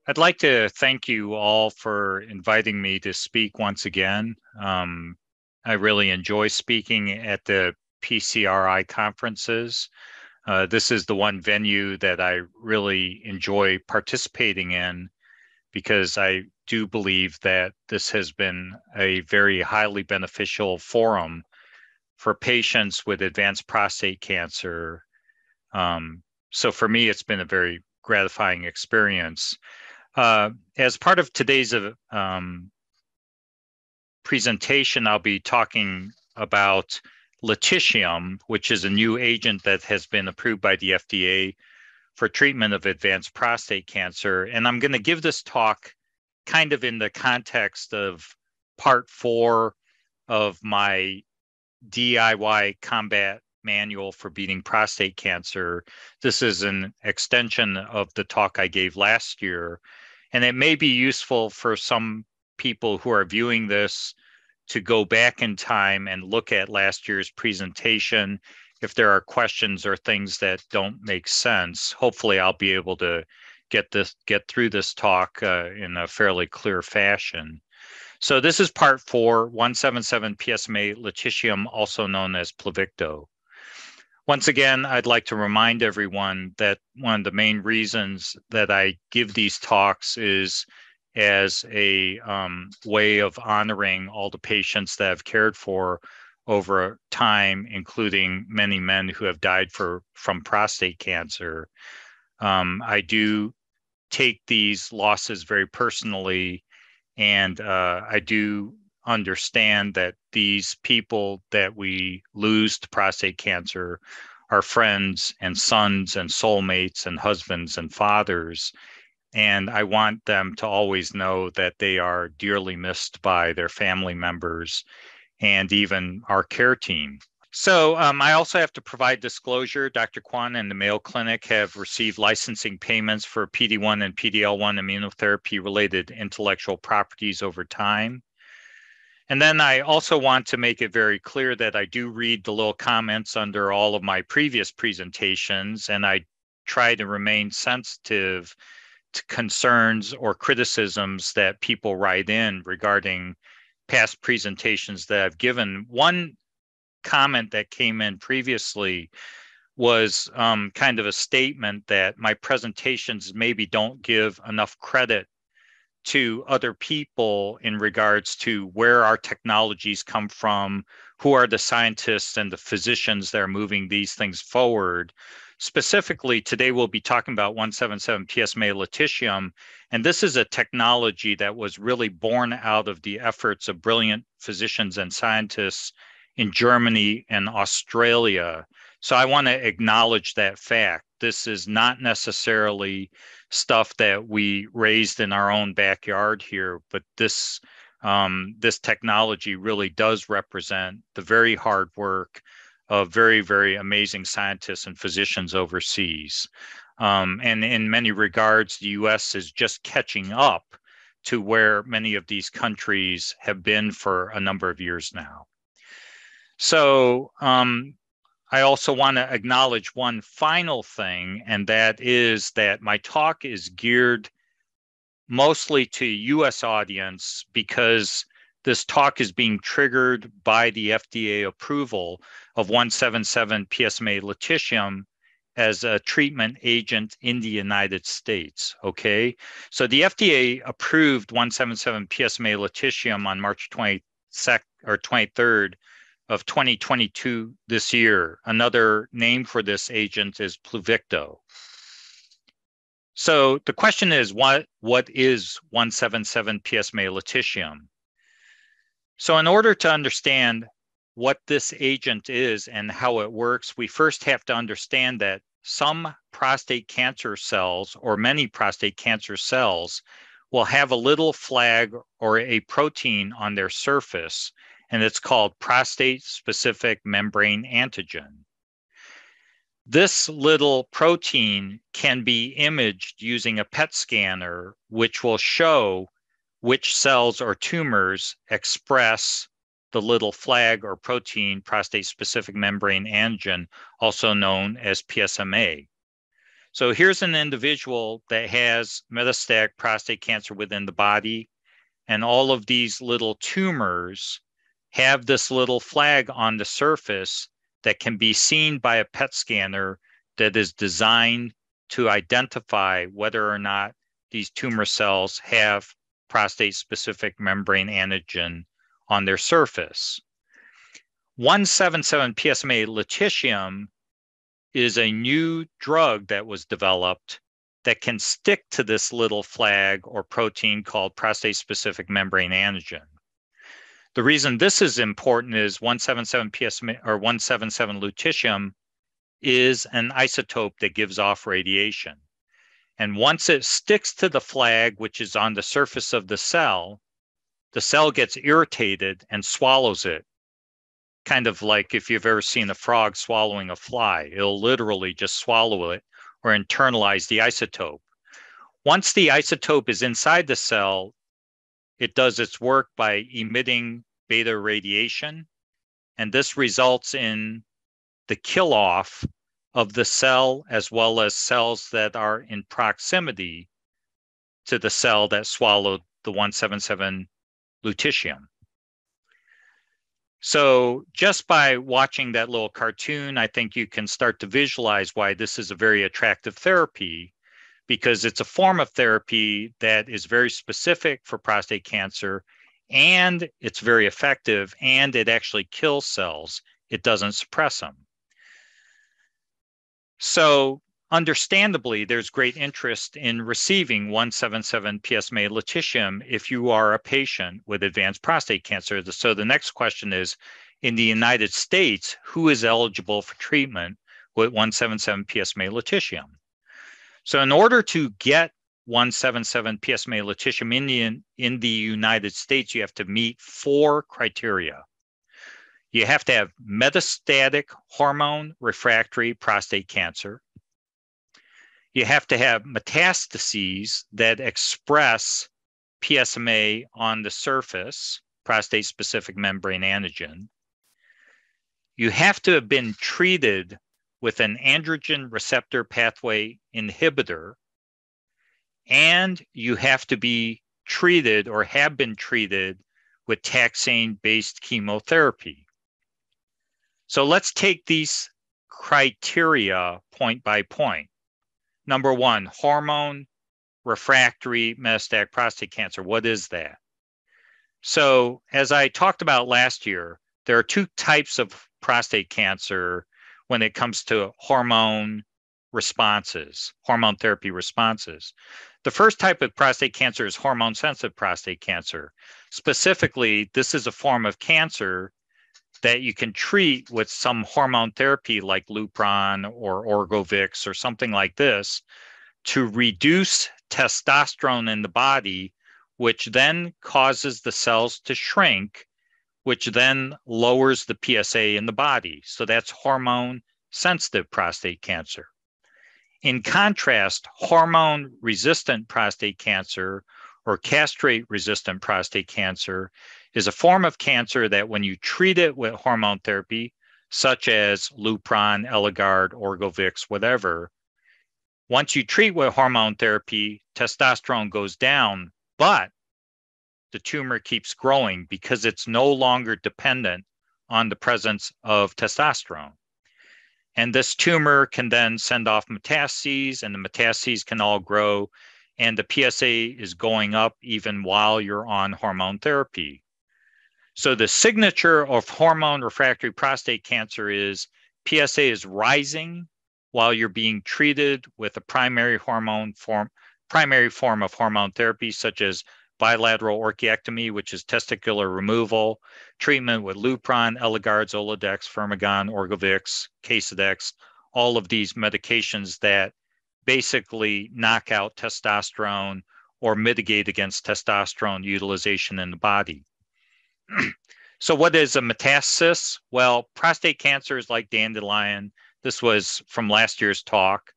I'd like to thank you all for inviting me to speak once again. I really enjoy speaking at the PCRI conferences. This is the one venue that I really enjoy participating in because I do believe that this has been a very highly beneficial forum for patients with advanced prostate cancer. So for me, it's been a very gratifying experience. As part of today's presentation, I'll be talking about lutetium, which is a new agent that has been approved by the FDA for treatment of advanced prostate cancer. And I'm going to give this talk kind of in the context of part 4 of my DIY combat manual for beating prostate cancer. This is an extension of the talk I gave last year, and it may be useful for some people who are viewing this to go back in time and look at last year's presentation. If there are questions or things that don't make sense, hopefully I'll be able to get through this talk in a fairly clear fashion. So this is part 4, 177 PSMA lutetium, also known as Pluvicto. Once again, I'd like to remind everyone that one of the main reasons that I give these talks is as a way of honoring all the patients that I've cared for over time, including many men who have died from prostate cancer. I do take these losses very personally, and I do understand that these people that we lose to prostate cancer are friends and sons and soulmates and husbands and fathers. And I want them to always know that they are dearly missed by their family members and even our care team. So I also have to provide disclosure. Dr. Kwon and the Mayo Clinic have received licensing payments for PD-1 and PD-L1 immunotherapy-related intellectual properties over time. And then I also want to make it very clear that I do read the little comments under all of my previous presentations, and I try to remain sensitive to concerns or criticisms that people write in regarding past presentations that I've given. One comment that came in previously was kind of a statement that my presentations maybe don't give enough credit to other people in regards to where our technologies come from, who are the scientists and the physicians that are moving these things forward. Specifically, today we'll be talking about 177 PSMA lutetium, and this is a technology that was really born out of the efforts of brilliant physicians and scientists in Germany and Australia. So I want to acknowledge that fact. This is not necessarily stuff that we raised in our own backyard here, but this technology really does represent the very hard work of very, very amazing scientists and physicians overseas. And in many regards, the US is just catching up to where many of these countries have been for a number of years now. So I also want to acknowledge one final thing, and that is that my talk is geared mostly to US audience because this talk is being triggered by the FDA approval of 177 PSMA lutetium as a treatment agent in the United States, okay? So the FDA approved 177 PSMA lutetium on March 23rd of 2022 this year. Another name for this agent is Pluvicto. So the question is, what is 177 PSMA lutetium? So in order to understand what this agent is and how it works, we first have to understand that some prostate cancer cells, or many prostate cancer cells, will have a little flag or a protein on their surface, and it's called prostate-specific membrane antigen. This little protein can be imaged using a PET scanner, which will show which cells or tumors express the little flag or protein, prostate-specific membrane antigen, also known as PSMA. So here's an individual that has metastatic prostate cancer within the body, and all of these little tumors have this little flag on the surface that can be seen by a PET scanner that is designed to identify whether or not these tumor cells have prostate-specific membrane antigen on their surface. 177 PSMA lutetium is a new drug that was developed that can stick to this little flag or protein called prostate-specific membrane antigen. The reason this is important is 177 PSMA or 177 lutetium is an isotope that gives off radiation. And once it sticks to the flag, which is on the surface of the cell gets irritated and swallows it. Kind of like if you've ever seen a frog swallowing a fly, it'll literally just swallow it or internalize the isotope. Once the isotope is inside the cell, it does its work by emitting beta radiation, and this results in the kill off of the cell as well as cells that are in proximity to the cell that swallowed the 177 lutetium. So just by watching that little cartoon, I think you can start to visualize why this is a very attractive therapy, because it's a form of therapy that is very specific for prostate cancer, and it's very effective, and it actually kills cells. It doesn't suppress them. So understandably, there's great interest in receiving 177 PSMA lutetium if you are a patient with advanced prostate cancer. So the next question is, in the United States, who is eligible for treatment with 177 PSMA lutetium? So in order to get 177 PSMA lutetium in the United States, you have to meet 4 criteria. You have to have metastatic hormone refractory prostate cancer. You have to have metastases that express PSMA on the surface, prostate-specific membrane antigen. You have to have been treated with an androgen receptor pathway inhibitor, and you have to be treated or have been treated with taxane-based chemotherapy. So let's take these criteria point by point. Number 1, hormone refractory metastatic prostate cancer. What is that? So as I talked about last year, there are 2 types of prostate cancer when it comes to hormone responses, hormone therapy responses. The first type of prostate cancer is hormone-sensitive prostate cancer. Specifically, this is a form of cancer that you can treat with some hormone therapy like Lupron or Orgovix or something like this to reduce testosterone in the body, which then causes the cells to shrink, which then lowers the PSA in the body. So that's hormone-sensitive prostate cancer. In contrast, hormone-resistant prostate cancer or castrate-resistant prostate cancer is a form of cancer that when you treat it with hormone therapy, such as Lupron, Eligard, Orgovix, whatever, once you treat with hormone therapy, testosterone goes down, but the tumor keeps growing because it's no longer dependent on the presence of testosterone. And this tumor can then send off metastases, and the metastases can all grow, and the PSA is going up even while you're on hormone therapy. So the signature of hormone refractory prostate cancer is PSA is rising while you're being treated with a primary form of hormone therapy, such as bilateral orchiectomy, which is testicular removal, treatment with Lupron, Eligard, Zoladex, Firmagon, Orgovix, Casodex, all of these medications that basically knock out testosterone or mitigate against testosterone utilization in the body. So what is a metastasis? Well, prostate cancer is like dandelion. This was from last year's talk.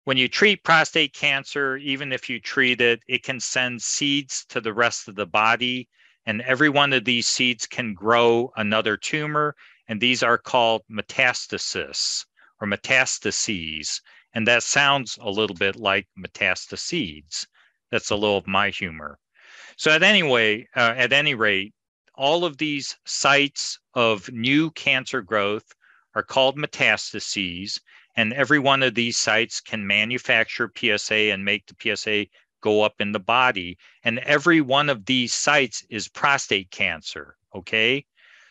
When you treat prostate cancer, even if you treat it, it can send seeds to the rest of the body, and every one of these seeds can grow another tumor, and these are called metastasis or metastases, And that sounds a little bit like metastases. That's a little of my humor. So at any rate, all of these sites of new cancer growth are called metastases, and every one of these sites can manufacture PSA and make the PSA go up in the body. And every one of these sites is prostate cancer, okay?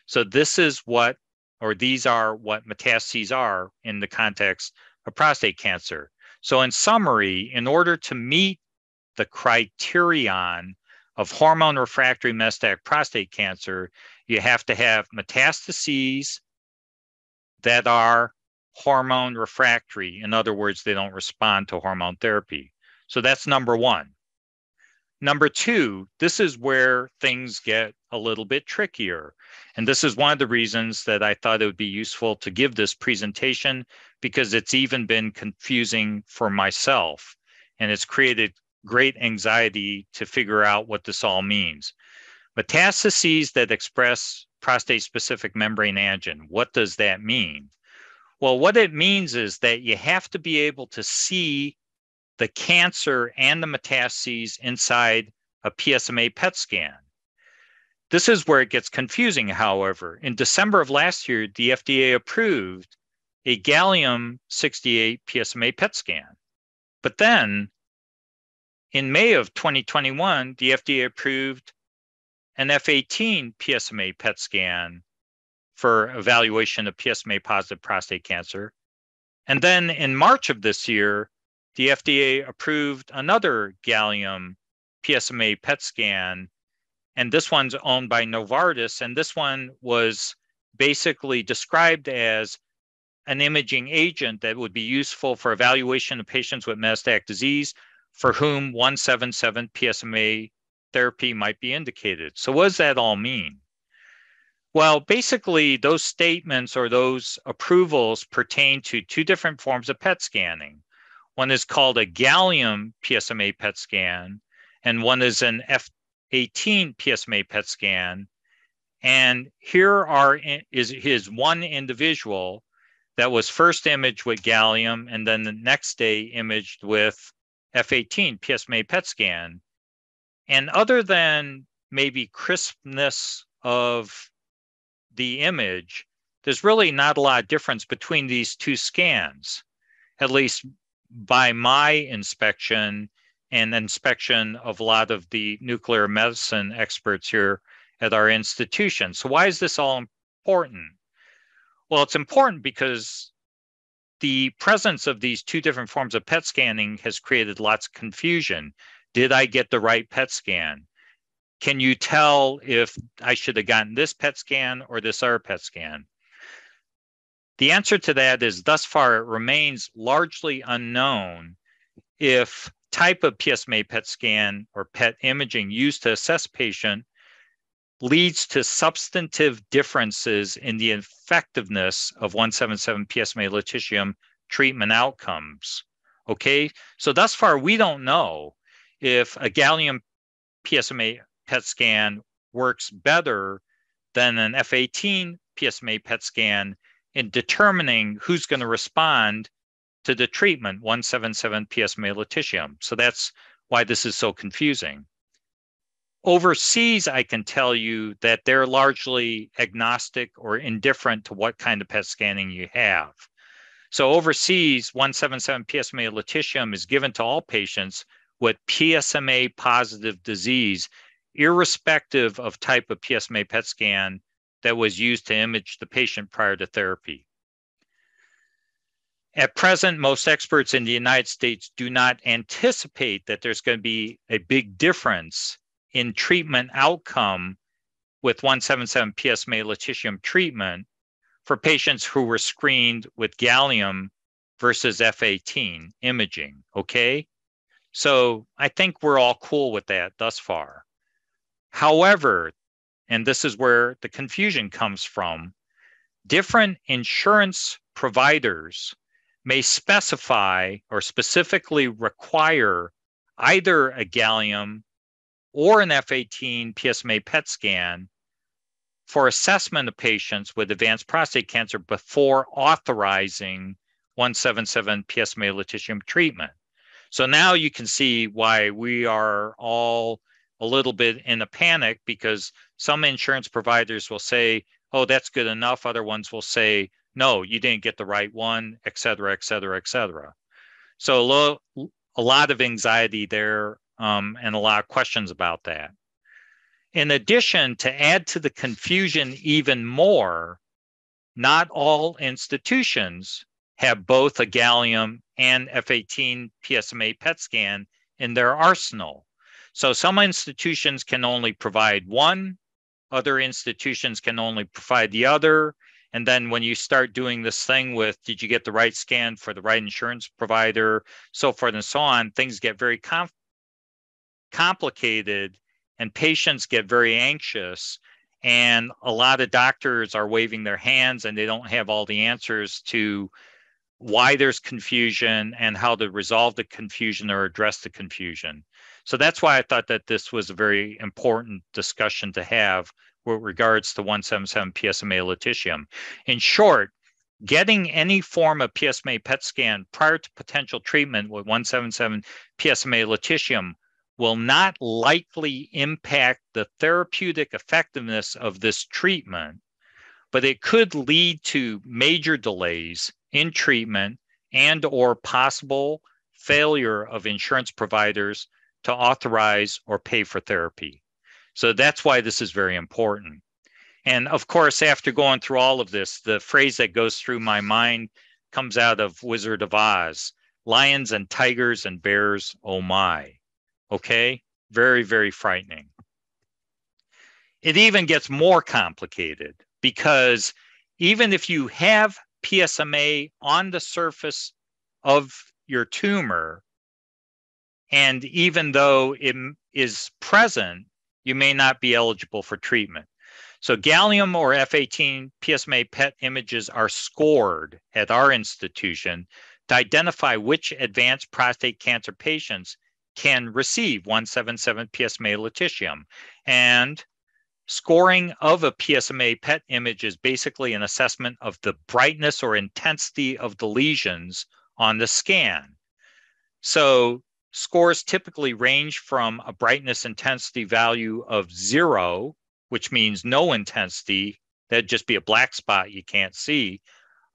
So this is what, or these are what metastases are in the context of prostate cancer. So in summary, in order to meet the criterion of hormone refractory metastatic prostate cancer, you have to have metastases that are hormone refractory. In other words, they don't respond to hormone therapy. So that's number one. Number two, this is where things get a little bit trickier. And this is one of the reasons that I thought it would be useful to give this presentation, because it's even been confusing for myself. And it's created great anxiety to figure out what this all means. Metastases that express prostate-specific membrane antigen, what does that mean? Well, what it means is that you have to be able to see the cancer and the metastases inside a PSMA PET scan. This is where it gets confusing, however. In December of last year, the FDA approved a gallium-68 PSMA PET scan. But then, in May of 2021, the FDA approved an F18 PSMA PET scan for evaluation of PSMA-positive prostate cancer. And then in March of this year, the FDA approved another gallium PSMA PET scan, and this one's owned by Novartis, and this one was basically described as an imaging agent that would be useful for evaluation of patients with metastatic disease for whom 177 PSMA therapy might be indicated. So what does that all mean? Well, basically, those statements or those approvals pertain to two different forms of PET scanning. One is called a gallium PSMA PET scan, and one is an F18 PSMA PET scan. And here is one individual that was first imaged with gallium and then the next day imaged with F18 PSMA PET scan. And other than maybe crispness of the image, there's really not a lot of difference between these two scans, at least by my inspection and inspection of a lot of the nuclear medicine experts here at our institution. So why is this all important? Well, it's important because the presence of these two different forms of PET scanning has created lots of confusion. Did I get the right PET scan? Can you tell if I should have gotten this PET scan or this other PET scan? The answer to that is thus far it remains largely unknown if type of PSMA PET scan or PET imaging used to assess patient leads to substantive differences in the effectiveness of 177 PSMA lutetium treatment outcomes. Okay, so thus far we don't know if a gallium PSMA PET scan works better than an F18 PSMA PET scan in determining who's going to respond to the treatment 177 PSMA lutetium. So that's why this is so confusing. Overseas, I can tell you that they're largely agnostic or indifferent to what kind of PET scanning you have. So overseas, 177 PSMA lutetium is given to all patients with PSMA positive disease, irrespective of type of PSMA PET scan that was used to image the patient prior to therapy. At present, most experts in the United States do not anticipate that there's going to be a big difference in treatment outcome with 177 PSMA lutetium treatment for patients who were screened with gallium versus F18 imaging, okay? So I think we're all cool with that thus far. However, and this is where the confusion comes from, different insurance providers may specify or specifically require either a gallium or an F18 PSMA PET scan for assessment of patients with advanced prostate cancer before authorizing 177 PSMA lutetium treatment. So now you can see why we are all a little bit in a panic, because some insurance providers will say, oh, that's good enough. Other ones will say, no, you didn't get the right one, et cetera, et cetera, et cetera. So a lot of anxiety there, and a lot of questions about that. In addition, to add to the confusion even more, not all institutions have both a gallium and F18 PSMA PET scan in their arsenal. So some institutions can only provide one, other institutions can only provide the other. And then when you start doing this thing with, did you get the right scan for the right insurance provider, so forth and so on, things get very complicated and patients get very anxious. And a lot of doctors are waving their hands and they don't have all the answers to why there's confusion and how to resolve the confusion or address the confusion. So that's why I thought that this was a very important discussion to have with regards to 177 PSMA lutetium. In short, getting any form of PSMA PET scan prior to potential treatment with 177 PSMA lutetium will not likely impact the therapeutic effectiveness of this treatment, but it could lead to major delays in treatment and or possible failure of insurance providers to authorize or pay for therapy. So that's why this is very important. And of course, after going through all of this, the phrase that goes through my mind comes out of Wizard of Oz: lions and tigers and bears, oh my. Okay, very, very frightening. It even gets more complicated, because even if you have PSMA on the surface of your tumor, and even though it is present, you may not be eligible for treatment. So gallium or F18 PSMA PET images are scored at our institution to identify which advanced prostate cancer patients can receive 177 PSMA lutetium. And scoring of a PSMA PET image is basically an assessment of the brightness or intensity of the lesions on the scan. So scores typically range from a brightness intensity value of 0, which means no intensity, that'd just be a black spot you can't see,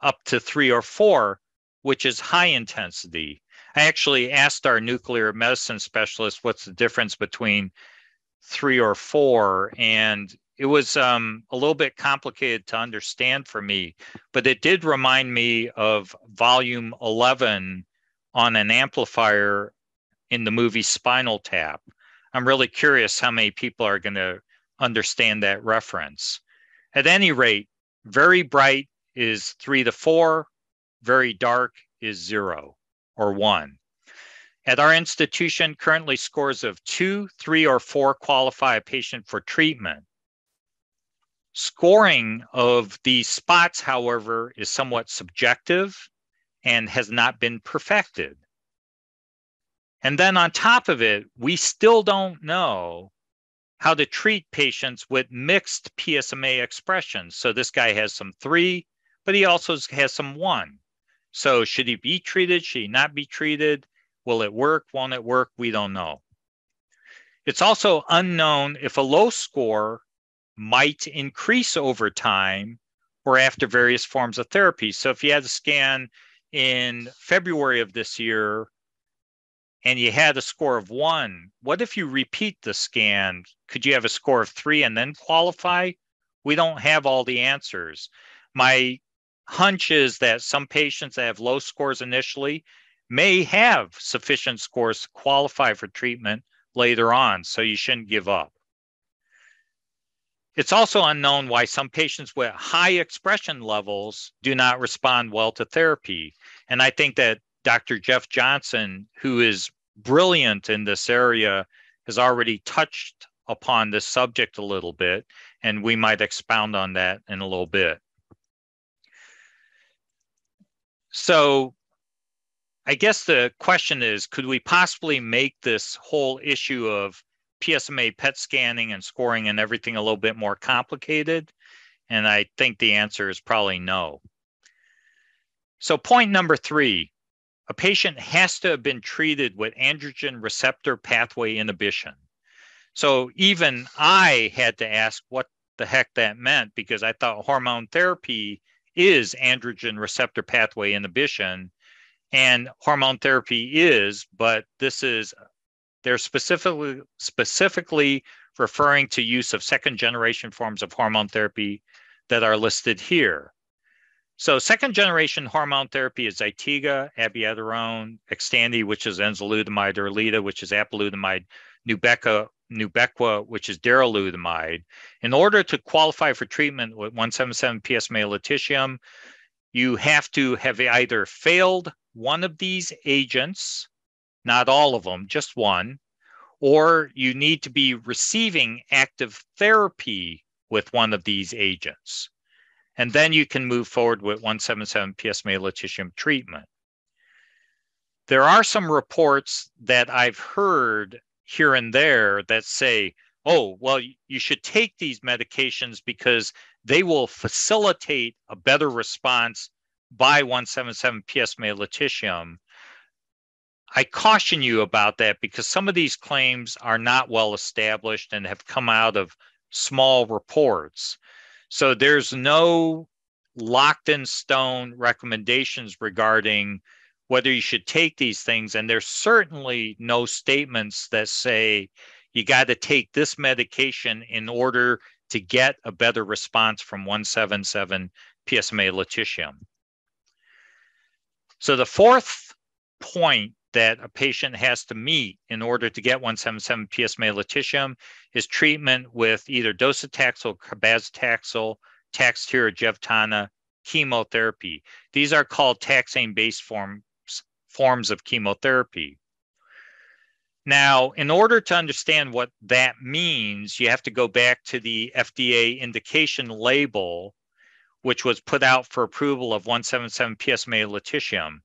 up to 3 or 4, which is high intensity. I actually asked our nuclear medicine specialist what's the difference between 3 or 4, and it was a little bit complicated to understand for me, but it did remind me of volume 11 on an amplifier in the movie Spinal Tap. I'm really curious how many people are going to understand that reference. At any rate, very bright is 3 to 4, very dark is 0 or 1. At our institution, currently scores of 2, 3, or 4 qualify a patient for treatment. Scoring of these spots, however, is somewhat subjective and has not been perfected. And then on top of it, we still don't know how to treat patients with mixed PSMA expressions. So this guy has some 3, but he also has some 1. So should he be treated? Should he not be treated? Will it work? Won't it work? We don't know. It's also unknown if a low score might increase over time or after various forms of therapy. So if you had a scan in February of this year and you had a score of 1, what if you repeat the scan? Could you have a score of 3 and then qualify? We don't have all the answers. My hunch is that some patients that have low scores initially may have sufficient scores to qualify for treatment later on, so you shouldn't give up. It's also unknown why some patients with high expression levels do not respond well to therapy. And I think that Dr. Jeff Johnson, who is brilliant in this area, has already touched upon this subject a little bit, and we might expound on that in a little bit. So I guess the question is, could we possibly make this whole issue of PSMA PET scanning and scoring and everything a little bit more complicated? And I think the answer is probably no. So point number 3, a patient has to have been treated with androgen receptor pathway inhibition. So even I had to ask what the heck that meant, because I thought hormone therapy is androgen receptor pathway inhibition, and hormone therapy is, but they're specifically referring to use of second generation forms of hormone therapy that are listed here. So second generation hormone therapy is Zytiga, abiraterone, Xtandi, which is enzalutamide, Erleada, which is apalutamide, Nubeqa, which is darolutamide. In order to qualify for treatment with 177 PSMA lutetium, you have to have either failed one of these agents, not all of them, just one, or you need to be receiving active therapy with one of these agents. And then you can move forward with 177 PSMA lutetium treatment. There are some reports that I've heard here and there that say, oh, well, you should take these medications because they will facilitate a better response by 177 PSMA lutetium. I caution you about that because some of these claims are not well established and have come out of small reports. So there's no locked in stone recommendations regarding whether you should take these things. And there's certainly no statements that say you got to take this medication in order to get a better response from 177 PSMA lutetium. So the fourth point that a patient has to meet in order to get 177 PSMA lutetium is treatment with either docetaxel, cabazitaxel, Taxotere, or Gevtana chemotherapy. These are called taxane-based forms of chemotherapy. Now, in order to understand what that means, you have to go back to the FDA indication label, which was put out for approval of 177 PSMA lutetium.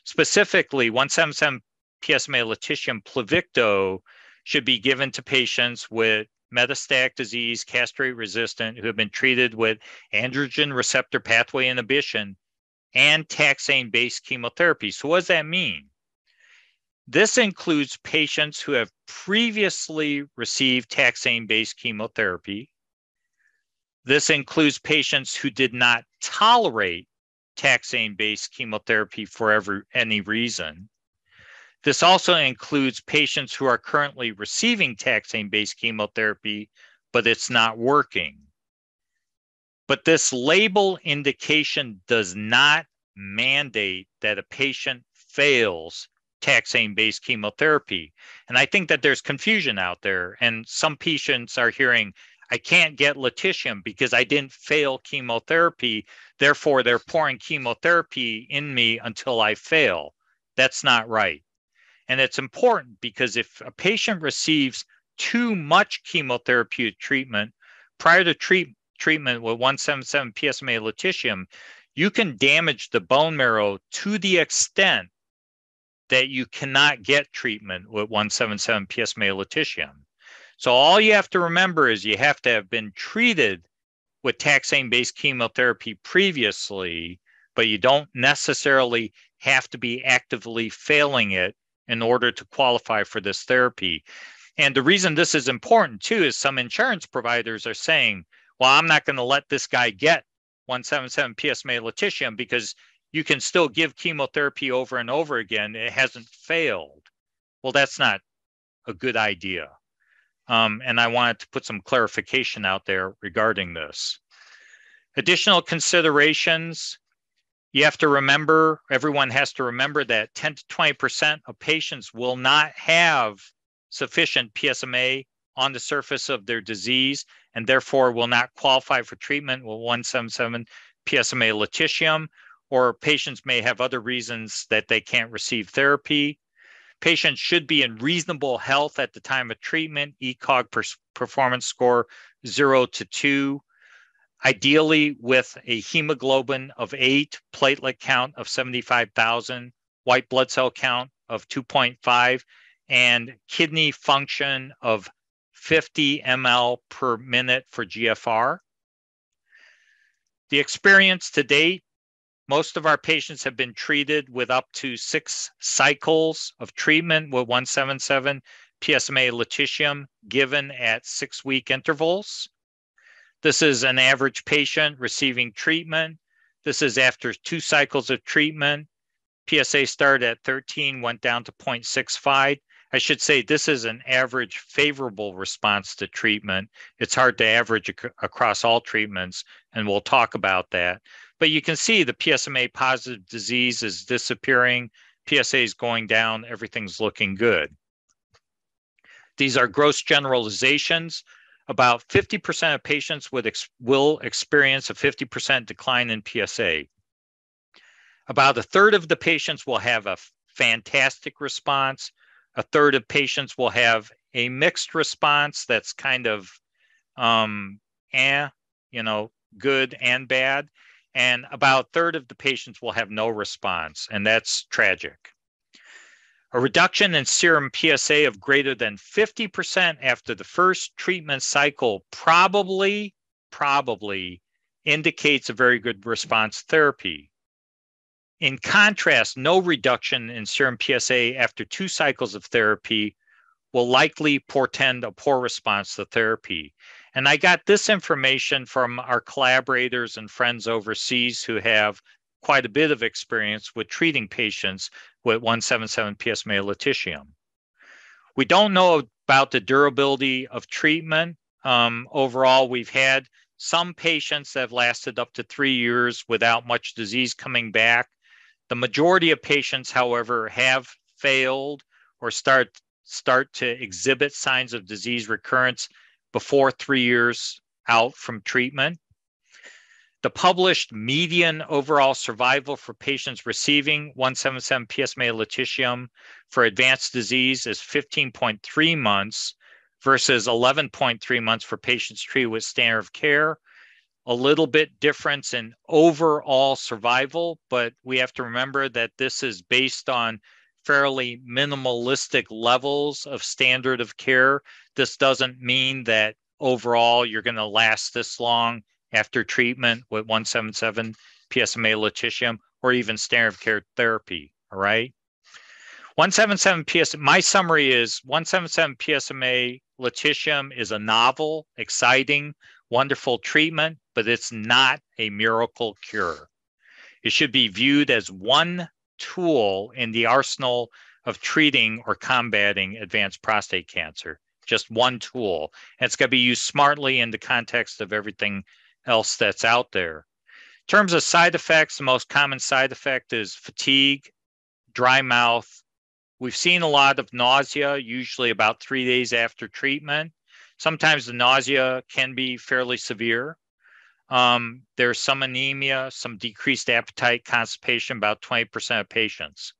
Specifically, 177 PSMA lutetium Pluvicto should be given to patients with metastatic disease, castrate-resistant, who have been treated with androgen receptor pathway inhibition and taxane-based chemotherapy. So what does that mean? This includes patients who have previously received taxane-based chemotherapy. This includes patients who did not tolerate taxane-based chemotherapy for any reason. This also includes patients who are currently receiving taxane-based chemotherapy, but it's not working. But this label indication does not mandate that a patient fails taxane-based chemotherapy. And I think that there's confusion out there, and some patients are hearing, I can't get lutetium because I didn't fail chemotherapy, therefore they're pouring chemotherapy in me until I fail. That's not right. And it's important because if a patient receives too much chemotherapeutic treatment prior to treatment with 177 PSMA lutetium, you can damage the bone marrow to the extent that you cannot get treatment with 177 PSMA lutetium. So all you have to remember is you have to have been treated with taxane-based chemotherapy previously, but you don't necessarily have to be actively failing it in order to qualify for this therapy. And the reason this is important too is some insurance providers are saying, well, I'm not going to let this guy get 177 PSMA lutetium because you can still give chemotherapy over and over again. It hasn't failed. Well, that's not a good idea. And I wanted to put some clarification out there regarding this. Additional considerations, you have to remember, everyone has to remember that 10 to 20% of patients will not have sufficient PSMA on the surface of their disease and therefore will not qualify for treatment with 177 PSMA lutetium, or patients may have other reasons that they can't receive therapy. Patients should be in reasonable health at the time of treatment, ECOG performance score 0 to 2. Ideally with a hemoglobin of 8, platelet count of 75,000, white blood cell count of 2.5, and kidney function of 50 ml per minute for GFR. The experience to date, Most of our patients have been treated with up to 6 cycles of treatment with 177 PSMA lutetium given at 6-week intervals. This is an average patient receiving treatment. This is after 2 cycles of treatment. PSA started at 13, went down to 0.65. I should say this is an average favorable response to treatment. It's hard to average across all treatments, and we'll talk about that. But you can see the PSMA positive disease is disappearing, PSA is going down, everything's looking good. These are gross generalizations. About 50% of patients will experience a 50% decline in PSA. About a third of the patients will have a fantastic response. A third of patients will have a mixed response that's kind of, good and bad. And about a third of the patients will have no response, and that's tragic. A reduction in serum PSA of greater than 50% after the first treatment cycle probably indicates a very good response therapy. In contrast, no reduction in serum PSA after 2 cycles of therapy will likely portend a poor response to therapy. And I got this information from our collaborators and friends overseas who have quite a bit of experience with treating patients with 177 PSMA lutetium. We don't know about the durability of treatment. Overall, we've had some patients that have lasted up to 3 years without much disease coming back. The majority of patients, however, have failed or start to exhibit signs of disease recurrence before 3 years out from treatment. The published median overall survival for patients receiving 177 PSMA lutetium for advanced disease is 15.3 months versus 11.3 months for patients treated with standard of care. A little bit difference in overall survival, but we have to remember that this is based on fairly minimalistic levels of standard of care. This doesn't mean that overall you're going to last this long after treatment with 177 PSMA lutetium or even standard of care therapy, all right? 177 PSMA, my summary is 177 PSMA lutetium is a novel, exciting, wonderful treatment, but it's not a miracle cure. It should be viewed as one tool in the arsenal of treating or combating advanced prostate cancer, just one tool. And it's got to be used smartly in the context of everything else that's out there. In terms of side effects, the most common side effect is fatigue, dry mouth. We've seen a lot of nausea, usually about 3 days after treatment. Sometimes the nausea can be fairly severe. There's some anemia, some decreased appetite, constipation, about 20% of patients.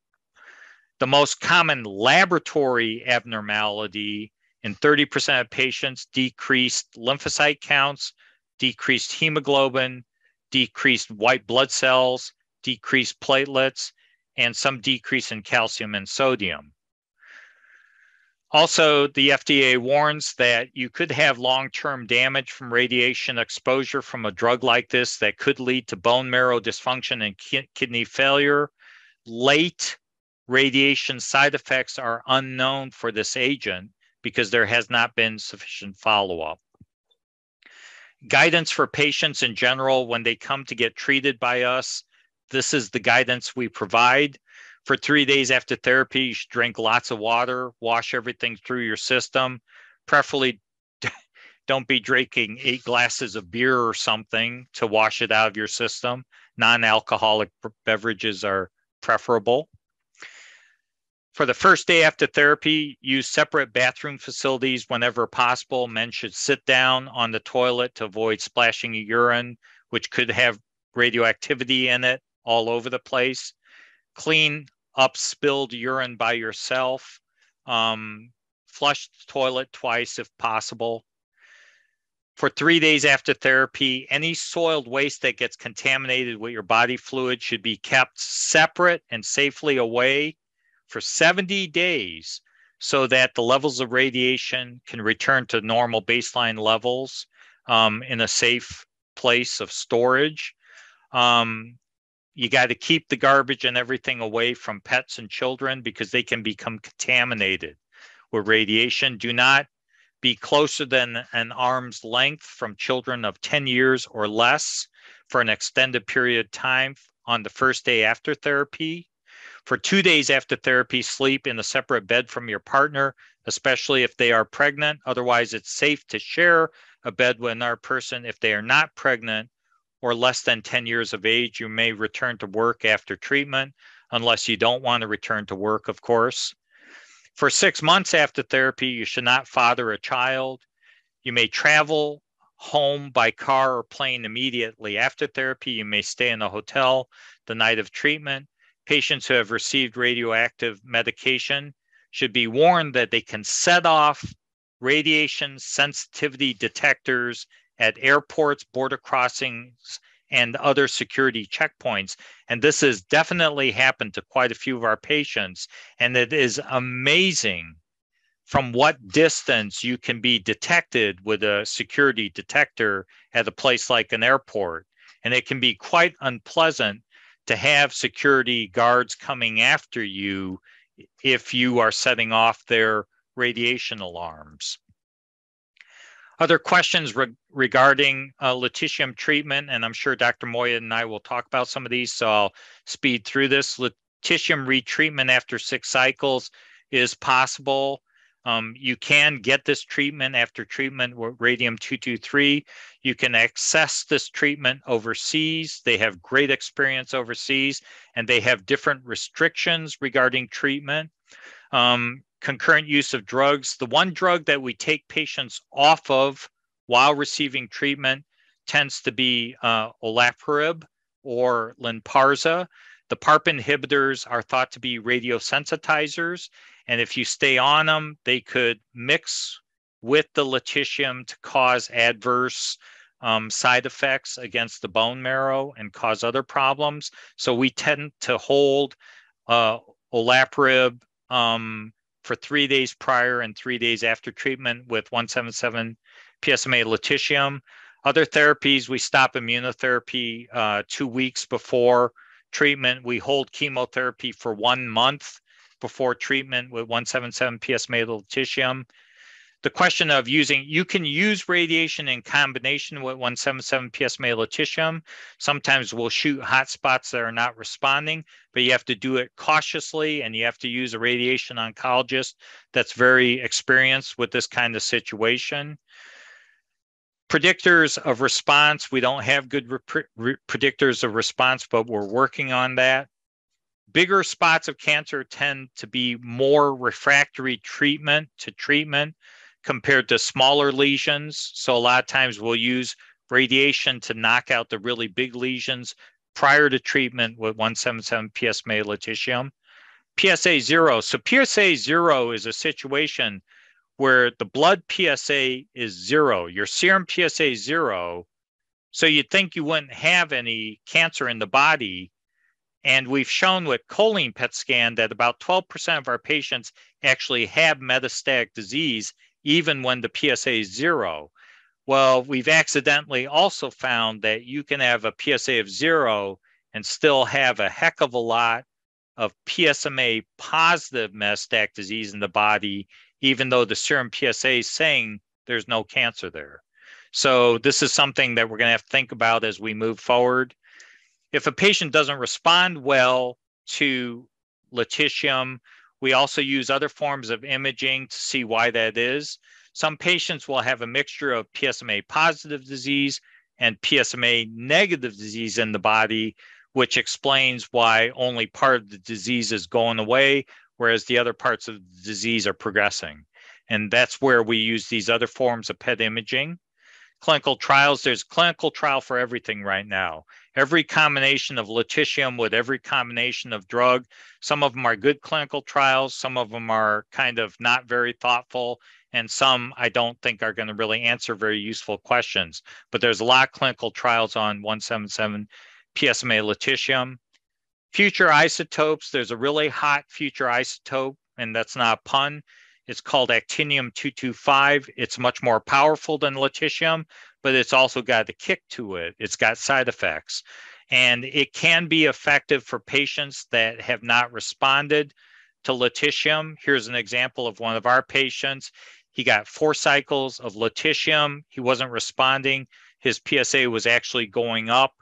The most common laboratory abnormality in 30% of patients, decreased lymphocyte counts, decreased hemoglobin, decreased white blood cells, decreased platelets, and some decrease in calcium and sodium. Also, the FDA warns that you could have long-term damage from radiation exposure from a drug like this that could lead to bone marrow dysfunction and kidney failure. Late radiation side effects are unknown for this agent because there has not been sufficient follow-up. Guidance for patients in general when they come to get treated by us, this is the guidance we provide. For 3 days after therapy, you should drink lots of water, wash everything through your system. Preferably don't be drinking 8 glasses of beer or something to wash it out of your system. Non-alcoholic beverages are preferable. For the first day after therapy, use separate bathroom facilities whenever possible. Men should sit down on the toilet to avoid splashing urine, which could have radioactivity in it all over the place. Clean up spilled urine by yourself. Flush the toilet twice if possible. For 3 days after therapy, any soiled waste that gets contaminated with your body fluid should be kept separate and safely away for 70 days so that the levels of radiation can return to normal baseline levels in a safe place of storage. You got to keep the garbage and everything away from pets and children because they can become contaminated with radiation. Do not be closer than an arm's length from children of 10 years or less for an extended period of time on the first day after therapy. For 2 days after therapy, sleep in a separate bed from your partner, especially if they are pregnant. Otherwise, it's safe to share a bed with another person. If they are not pregnant or less than 10 years of age, you may return to work after treatment, unless you don't want to return to work, of course. For 6 months after therapy, you should not father a child. You may travel home by car or plane immediately after therapy. You may stay in a hotel the night of treatment. Patients who have received radioactive medication should be warned that they can set off radiation sensitivity detectors at airports, border crossings, and other security checkpoints. And this has definitely happened to quite a few of our patients. And it is amazing from what distance you can be detected with a security detector at a place like an airport. And it can be quite unpleasant to have security guards coming after you if you are setting off their radiation alarms. Other questions regarding lutetium treatment, and I'm sure Dr. Moyad and I will talk about some of these, so I'll speed through this. Lutetium retreatment after 6 cycles is possible. You can get this treatment after treatment with radium-223. You can access this treatment overseas. They have great experience overseas, and they have different restrictions regarding treatment. Concurrent use of drugs. The one drug that we take patients off of while receiving treatment tends to be olaparib or Lynparza. The PARP inhibitors are thought to be radiosensitizers, and if you stay on them, they could mix with the lutetium to cause adverse side effects against the bone marrow and cause other problems. So we tend to hold olaparib for 3 days prior and 3 days after treatment with 177 PSMA lutetium. Other therapies, we stop immunotherapy 2 weeks before treatment. We hold chemotherapy for 1 month before treatment with 177 PSMA lutetium. The question of you can use radiation in combination with 177 PSMA lutetium. Sometimes we'll shoot hot spots that are not responding, but you have to do it cautiously, and you have to use a radiation oncologist that's very experienced with this kind of situation. Predictors of response, we don't have good predictors of response, but we're working on that. Bigger spots of cancer tend to be more refractory treatment compared to smaller lesions. So a lot of times we'll use radiation to knock out the really big lesions prior to treatment with 177 PSMA lutetium. PSA 0. So PSA 0 is a situation where the blood PSA is 0. Your serum PSA is 0. So you'd think you wouldn't have any cancer in the body. And we've shown with choline PET scan that about 12% of our patients actually have metastatic disease, even when the PSA is 0. Well, we've accidentally also found that you can have a PSA of 0 and still have a heck of a lot of PSMA positive metastatic disease in the body, even though the serum PSA is saying there's no cancer there. So this is something that we're going to have to think about as we move forward. If a patient doesn't respond well to lutetium, we also use other forms of imaging to see why that is. Some patients will have a mixture of PSMA positive disease and PSMA negative disease in the body, which explains why only part of the disease is going away, whereas the other parts of the disease are progressing. And that's where we use these other forms of PET imaging. Clinical trials, there's clinical trial for everything right now. Every combination of lutetium with every combination of drug, some of them are good clinical trials, some of them are kind of not very thoughtful, and some I don't think are going to really answer very useful questions. But there's a lot of clinical trials on 177 PSMA lutetium. Future isotopes, there's a really hot future isotope, and that's not a pun. It's called actinium-225. It's much more powerful than lutetium, but it's also got a kick to it. It's got side effects. And it can be effective for patients that have not responded to lutetium. Here's an example of one of our patients. He got 4 cycles of lutetium. He wasn't responding. His PSA was actually going up.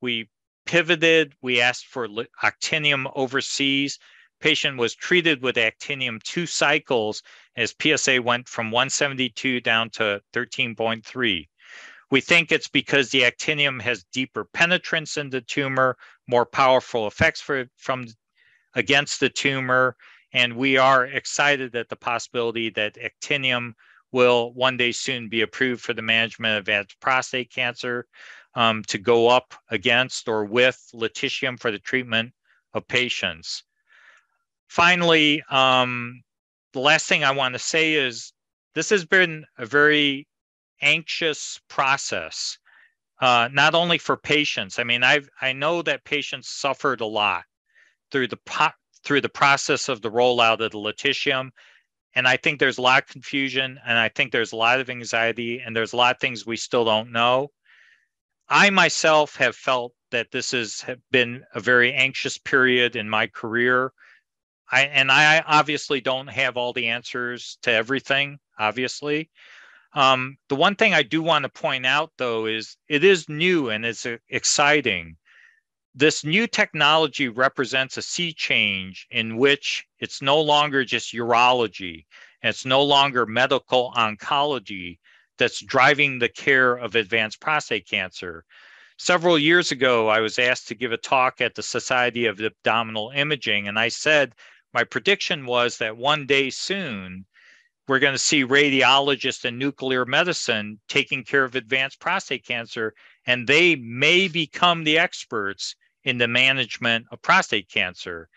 We pivoted. We asked for actinium overseas. Patient was treated with actinium 2 cycles as PSA went from 172 down to 13.3. We think it's because the actinium has deeper penetrance in the tumor, more powerful effects from against the tumor, and we are excited at the possibility that actinium will one day soon be approved for the management of advanced prostate cancer, to go up against or with lutetium for the treatment of patients. Finally, the last thing I want to say is this has been a very anxious process, not only for patients. I mean, I know that patients suffered a lot through the process of the rollout of the lutetium, and I think there's a lot of confusion, and I think there's a lot of anxiety, and there's a lot of things we still don't know. I myself have felt that this has been a very anxious period in my career. I obviously don't have all the answers to everything, obviously. The one thing I do want to point out, though, is it is new and it's exciting. This new technology represents a sea change in which it's no longer just urology, and it's no longer medical oncology that's driving the care of advanced prostate cancer. Several years ago, I was asked to give a talk at the Society of Abdominal Imaging, and I said my prediction was that one day soon, we're going to see radiologists in nuclear medicine taking care of advanced prostate cancer, and they may become the experts in the management of prostate cancer.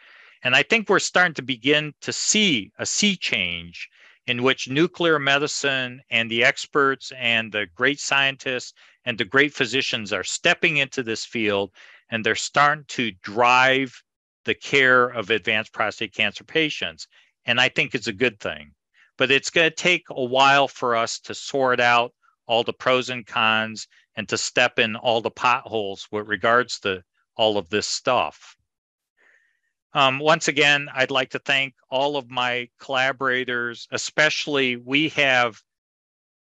And I think we're starting to begin to see a sea change in which nuclear medicine and the experts and the great scientists and the great physicians are stepping into this field, and they're starting to drive the care of advanced prostate cancer patients. And I think it's a good thing. But it's going to take a while for us to sort out all the pros and cons and to step in all the potholes with regards to all of this stuff. Once again, I'd like to thank all of my collaborators, especially we have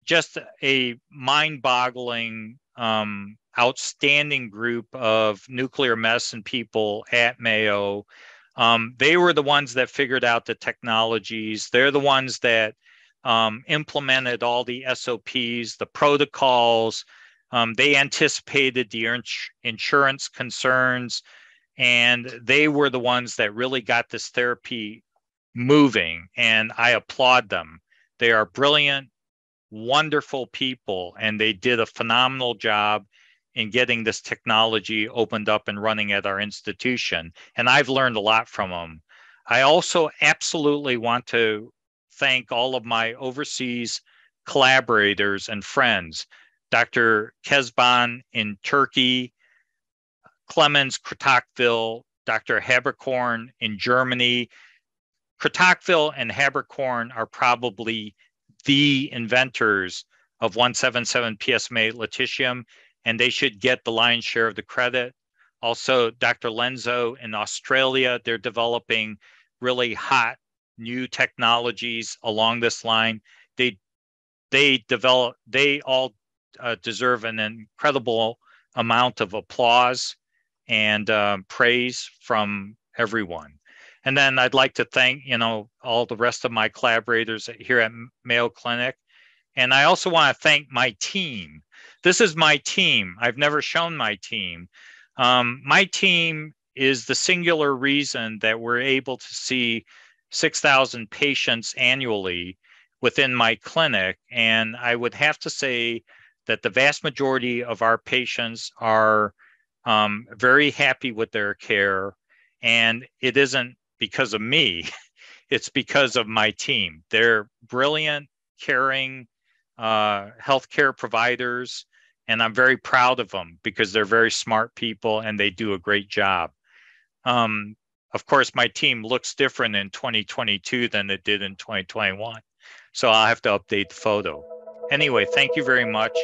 just a mind-boggling, outstanding group of nuclear medicine people at Mayo. They were the ones that figured out the technologies. They're the ones that implemented all the SOPs, the protocols. They anticipated the insurance concerns, and they were the ones that really got this therapy moving, and I applaud them. They are brilliant, wonderful people, and they did a phenomenal job in getting this technology opened up and running at our institution. And I've learned a lot from them. I also absolutely want to thank all of my overseas collaborators and friends, Dr. Kezban in Turkey, Clemens Kratokville, Dr. Haberkorn in Germany. Kratokville and Haberkorn are probably the inventors of 177 PSMA lutetium, and they should get the lion's share of the credit. Also, Dr. Lenzo in Australia, they're developing really hot new technologies along this line. They all deserve an incredible amount of applause and praise from everyone. And then I'd like to thank, all the rest of my collaborators here at Mayo Clinic. And I also want to thank my team. This is my team. I've never shown my team. My team is the singular reason that we're able to see 6,000 patients annually within my clinic. And I would have to say that the vast majority of our patients are very happy with their care. And it isn't because of me, it's because of my team. They're brilliant, caring healthcare providers, and I'm very proud of them because they're very smart people and they do a great job. Of course, my team looks different in 2022 than it did in 2021, so I'll have to update the photo. Anyway, thank you very much.